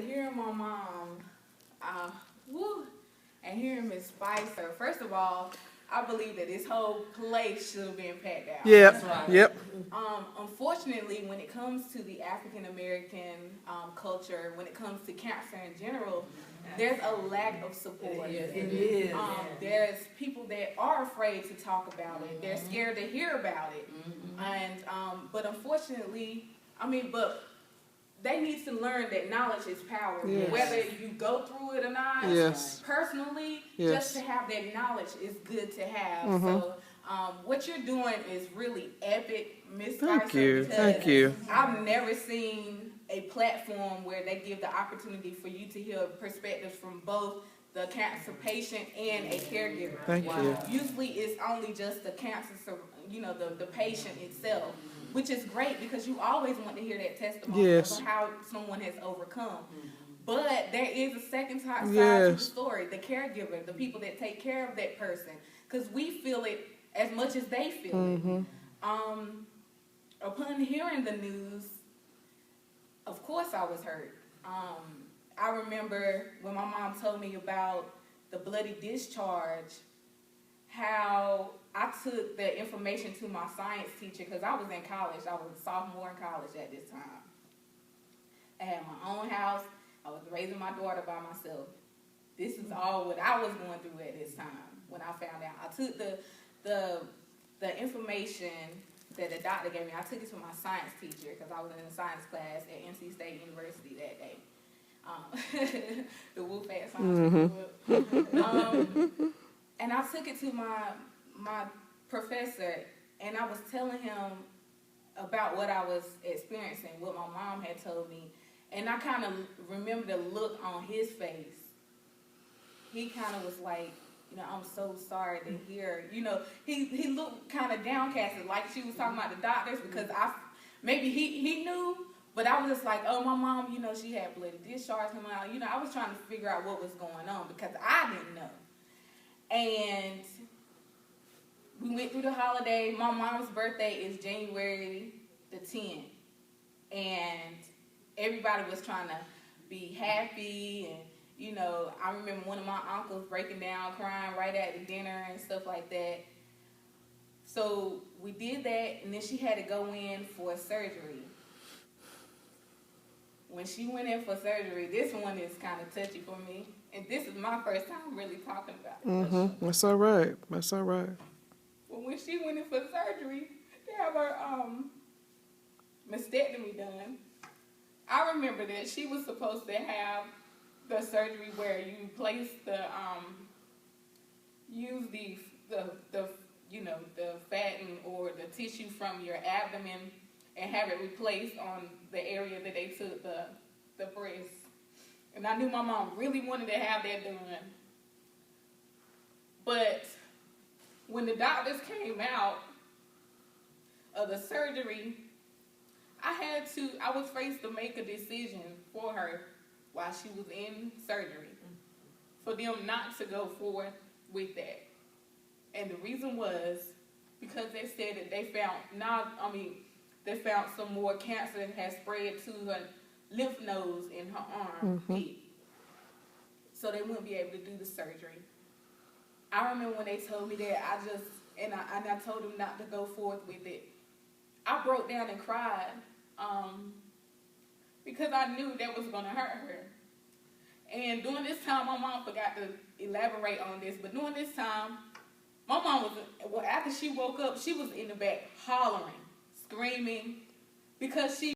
hearing my mom, and hearing Miss Spicer, first of all, I believe that this whole place should have been packed out. Yeah. Right. Yep. Unfortunately, when it comes to the African American culture, when it comes to cancer in general, there's a lack of support. It is. There's people that are afraid to talk about it. They're scared to hear about it. And but unfortunately, but they need to learn that knowledge is power. Yes. Whether you go through it or not, Yes. personally, Yes. just to have that knowledge is good to have. So what you're doing is really epic, Miss Spicer. Thank you. Thank you. I've never seen a platform where they give the opportunity for you to hear perspectives from both the cancer patient and a caregiver. Thank you. Usually it's only just the cancer, the patient itself, which is great because you always want to hear that testimony Yes. of how someone has overcome. But there is a second side to the Yes. story, the caregiver, the people that take care of that person, because we feel it as much as they feel it. Upon hearing the news, of course I was hurt. I remember when my mom told me about the bloody discharge, how I took the information to my science teacher, because I was in college. I was a sophomore in college at this time. I had my own house. I was raising my daughter by myself. This is all what I was going through at this time when I found out. I took the information that the doctor gave me, I took it to my science teacher because I was in a science class at NC State University that day. The Wolfpack Science Group. And I took it to my professor, and I was telling him about what I was experiencing, what my mom had told me. And I kind of remember the look on his face. He kind of was like, I'm so sorry to hear. He looked kind of downcast, like she was talking about the doctors, because maybe he knew, but I was just like, oh, my mom, she had bloody discharge coming out. I was trying to figure out what was going on because I didn't know. And we went through the holiday. My mom's birthday is January the 10th. And everybody was trying to be happy. And, I remember one of my uncles breaking down, crying right at the dinner and stuff like that. So we did that, and then she had to go in for surgery. When she went in for surgery, this one is kind of touchy for me. And this is my first time really talking about it. That's all right. That's all right. Well, when she went in for surgery, to have her mastectomy done, I remember that she was supposed to have the surgery where you place use the fatting or the tissue from your abdomen and have it replaced on the area that they took the breast. And I knew my mom really wanted to have that done. But when the doctors came out of the surgery, I was faced to make a decision for her while she was in surgery, for them not to go forward with that. And the reason was because they said that they found some more cancer that had spread to her lymph nodes in her arm pit. So they wouldn't be able to do the surgery. I remember when they told me that, I told them not to go forth with it. I broke down and cried because I knew that was going to hurt her. And during this time, my mom forgot to elaborate on this, but during this time, my mom after she woke up, she was in the back hollering, screaming, because she